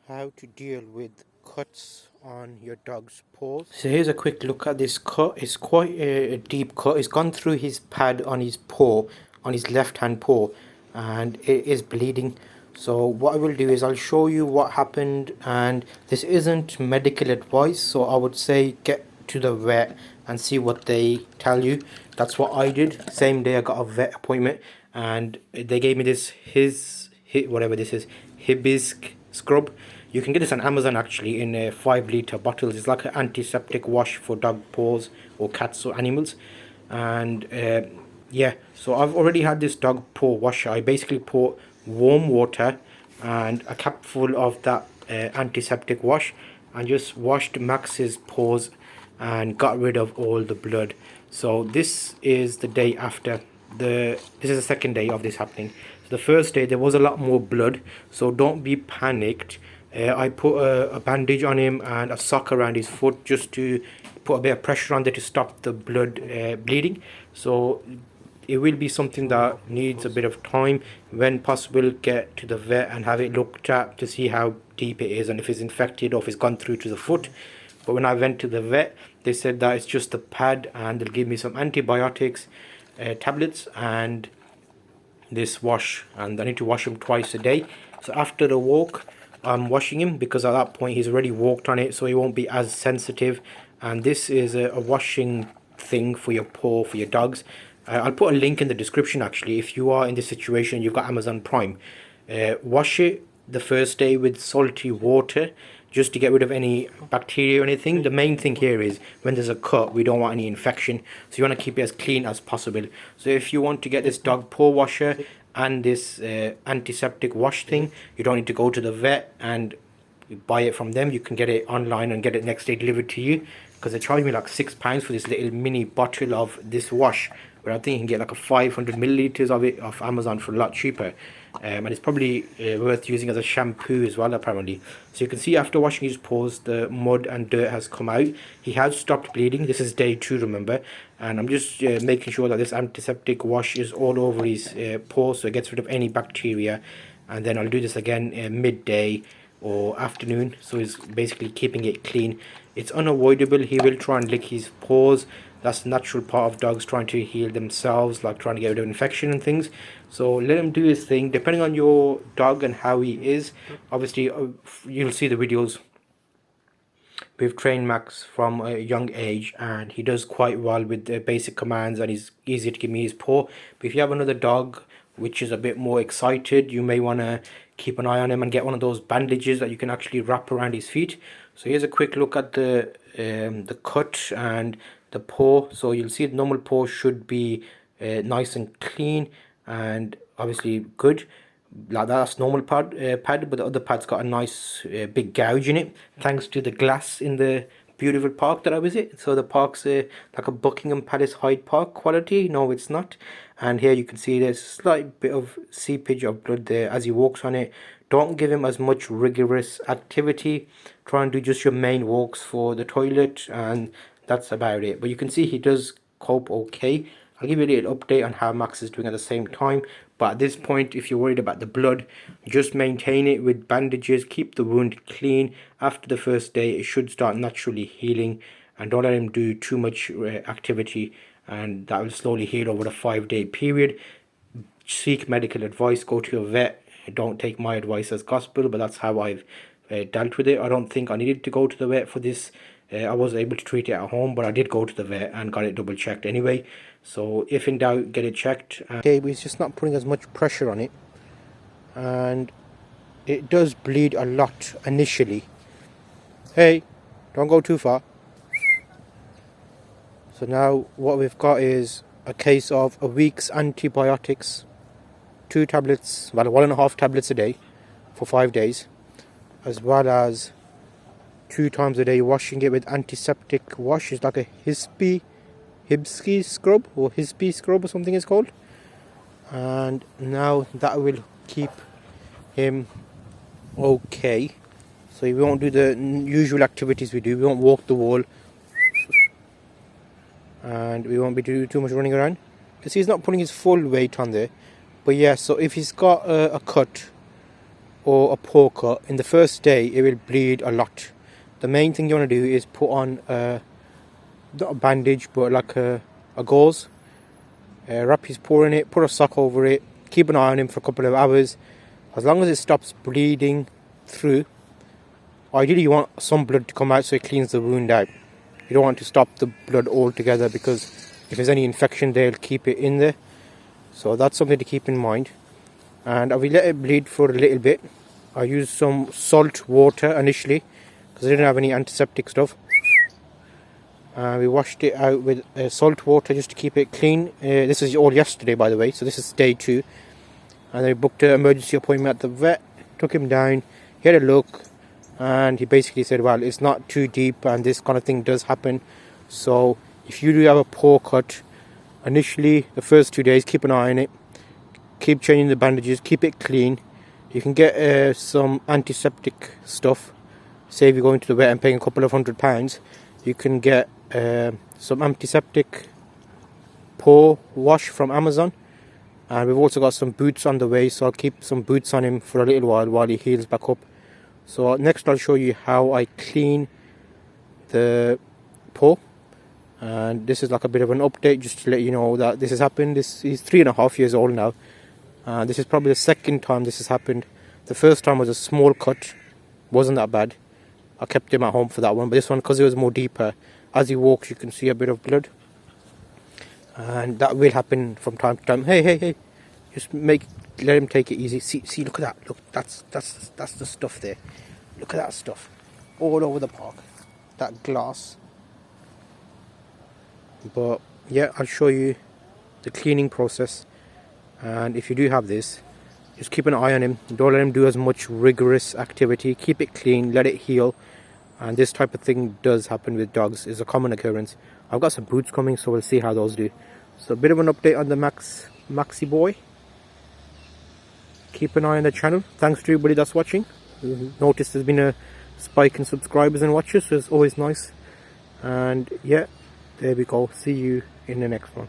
How to deal with cuts on your dog's paws. So here's a quick look at this cut. It's quite a deep cut. It's gone through his pad on his paw, on his left hand paw, and it is bleeding. So what I will do is I'll show you what happened, and this isn't medical advice, so I would say get to the vet and see what they tell you. That's what I did. Same day I got a vet appointment, and they gave me this whatever this is, hibiscus scrub. You can get this on Amazon actually in 5 litre bottles. It's like an antiseptic wash for dog paws or cats or animals. And yeah, so I've already had this dog paw washer. I basically pour warm water and a cupful of that antiseptic wash and just washed Max's paws and got rid of all the blood. So this is the day after. This is the second day of this happening. So the first day there was a lot more blood, so don't be panicked. I put a bandage on him and a sock around his foot just to put a bit of pressure on there to stop the blood bleeding. So it will be something that needs a bit of time. When possible, get to the vet and have it looked at to see how deep it is and if it's infected or if it's gone through to the foot. But when I went to the vet, they said that it's just the pad and they'll give me some antibiotics, tablets, and this wash, and I need to wash him twice a day. So after the walk, I'm washing him because at that point he's already walked on it, so he won't be as sensitive. And this is a washing thing for your paw, for your dogs. I'll put a link in the description actually. If you are in this situation, you've got Amazon Prime, wash it the first day with salty water just to get rid of any bacteria or anything. The main thing here is when there's a cut, we don't want any infection, so you want to keep it as clean as possible. So if you want to get this dog paw washer and this antiseptic wash thing, you don't need to go to the vet and buy it from them. You can get it online and get it next day delivered to you, because they charge me like £6 for this little mini bottle of this wash, where I think you can get like a 500 milliliters of it off Amazon for a lot cheaper. And it's probably worth using as a shampoo as well apparently. So you can see after washing his paws, the mud and dirt has come out. He has stopped bleeding. This is day 2, remember, and I'm just making sure that this antiseptic wash is all over his paws, so it gets rid of any bacteria. And then I'll do this again midday or afternoon, so he's basically keeping it clean. It's unavoidable, he will try and lick his paws. That's the natural part of dogs trying to heal themselves, like trying to get rid of infection and things. So let him do his thing, depending on your dog and how he is. Obviously you'll see the videos. We've trained Max from a young age and he does quite well with the basic commands and he's easy to give me his paw. But if you have another dog which is a bit more excited, you may want to keep an eye on him and get one of those bandages that you can actually wrap around his feet. So here's a quick look at the cut and the paw. So you'll see the normal paw should be nice and clean and obviously good. Like that's normal pad, but the other pad's got a nice big gouge in it, thanks to the glass in the beautiful park that I visit. So the park's like a Buckingham Palace Hyde Park quality. No, it's not. And here you can see there's a slight bit of seepage of blood there as he walks on it. Don't give him as much rigorous activity. Try and do just your main walks for the toilet, and that's about it. But you can see he does cope okay. I'll give you a little update on how Max is doing at the same time. But at this point, if you're worried about the blood, just maintain it with bandages. Keep the wound clean. After the first day, it should start naturally healing. And don't let him do too much activity. And that will slowly heal over a 5-day period. Seek medical advice. Go to your vet. Don't take my advice as gospel, but that's how I've dealt with it. I don't think I needed to go to the vet for this. I was able to treat it at home, but I did go to the vet and got it double checked anyway. So if in doubt, get it checked. Okay, but he's just not putting as much pressure on it, and it does bleed a lot initially. Hey, don't go too far. So now what we've got is a case of a week's antibiotics, 2 tablets, well 1.5 tablets a day for 5 days, as well as 2 times a day washing it with antiseptic wash. It's like a hibiscus scrub or something it's called. And now that will keep him okay. So we won't do the usual activities we do. We won't walk the wall, and we won't be doing too much running around. You see he's not putting his full weight on there. But yeah, so if he's got a cut, or a paw cut, in the first day it will bleed a lot. The main thing you want to do is put on not a bandage but like a gauze, wrap his paw in it, put a sock over it, keep an eye on him for a couple of hours. As long as it stops bleeding through, ideally you want some blood to come out so it cleans the wound out. You don't want to stop the blood altogether, because if there's any infection they'll keep it in there. So that's something to keep in mind. And I will let it bleed for a little bit. I used some salt water initially because I didn't have any antiseptic stuff. We washed it out with salt water just to keep it clean. This is all yesterday, by the way, so this is day 2. And I booked an emergency appointment at the vet, took him down, he had a look, and he basically said, well, it's not too deep and this kind of thing does happen. So if you do have a paw cut, initially the first 2 days keep an eye on it, keep changing the bandages, keep it clean. You can get some antiseptic stuff. Say if you're going to the vet and paying a couple of £100, you can get some antiseptic paw wash from Amazon. And we've also got some boots on the way, so I'll keep some boots on him for a little while he heals back up. So next I'll show you how I clean the paw. And this is like a bit of an update just to let you know that this has happened. He's 3.5 years old now. This is probably the second time this has happened. The first time was a small cut, wasn't that bad. I kept him at home for that one, but this one, because it was more deeper, as he walks you can see a bit of blood. And that will happen from time to time. Hey, just let him take it easy. See, look at that. Look, that's the stuff there. Look at that stuff all over the park, that glass. But yeah, I'll show you the cleaning process. And if you do have this, just keep an eye on him. Don't let him do as much rigorous activity. Keep it clean, let it heal. And this type of thing does happen with dogs. It's a common occurrence. I've got some boots coming, so we'll see how those do. So a bit of an update on the Maxi boy. Keep an eye on the channel. Thanks to everybody that's watching. Noticed there's been a spike in subscribers and watchers, so it's always nice. And yeah, there we go. See you in the next one.